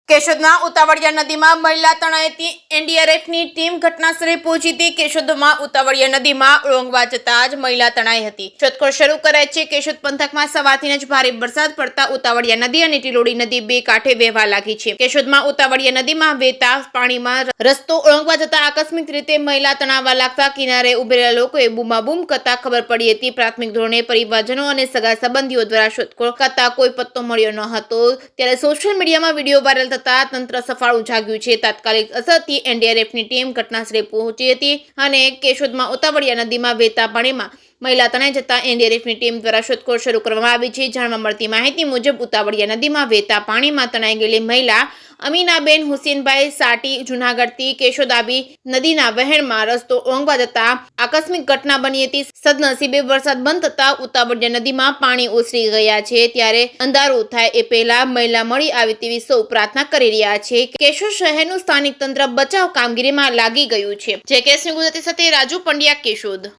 કેશોદમાં ઉતાવળિયા નદીમાં મહિલા તણાઈથી એનડીઆરએફની ટીમ ઘટનાસ્થળે પહોંચી હતી। કેશોદમાં ઉતાવળિયા નદીમાં ઓળંગવા જતા જ મહિલા તણાઈ હતી। શોધખોળ શરૂ કરાઈ છે। કેશોદ પંથકમાં સવારથી જ ભારે વરસાદ પડતા ઉતાવળિયા નદી અને ટીલોડી નદી બે કાંઠે વહેવા લાગી છે। કેશોદમાં ઉતાવળિયા નદીમાં વહેતા પાણીમાં રસ્તો ઓળંગવા જતા આકસ્મિક રીતે મહિલા તણાવવા લાગતા કિનારે ઉભેલા લોકોએ બૂમાબૂમ કરતા ખબર પડી હતી। પ્રાથમિક ધોરણે પરિવારજનો અને સગા સંબંધીઓ દ્વારા શોધખોળ કરતા કોઈ પત્તો મળ્યો ન હતો। ત્યારે સોશિયલ મીડિયામાં વિડીયો વાયરલ થતા તંત્ર સફાળું જાગ્યું છે। તાત્કાલિક અસરથી એનડીઆરએફની ટીમ ઘટનાસ્થળે પહોંચી હતી અને કેશોદમાં ઉતાવળિયા નદીમાં વહેતા પાણીમાં મહિલા તણાઈ જતા એનડીઆરએફની ટીમ દ્વારા શોધખોળ શરૂ કરવામાં આવી છે। જાણવા મળતી માહિતી મુજબ ઉતાવળિયા નદીમાં વહેતા પાણીમાં તણાઈ ગયેલી મહિલા અમીનાબેન હુસેનભાઈ સાટી જુનાગઢથી કેશોદ આવી નદીના વહેણમાં રસ્તો ઓળંગવા જતા આકસ્મિક ઘટના બની હતી। સદનસીબે વરસાદ બંધ થતા ઉતાવળિયા નદીમાં પાણી ઓસરી ગયા છે। ત્યારે અંધારું થાય એ પહેલા મહિલા મળી આવે તેવી સૌ પ્રાર્થના કરી રહ્યા છે। કેશોદ શહેરનું સ્થાનિક તંત્ર બચાવ કામગીરીમાં લાગી ગયું છે। જે કેસની ગુજરાતી સાથે રાજુ પંડ્યા, કેશોદ।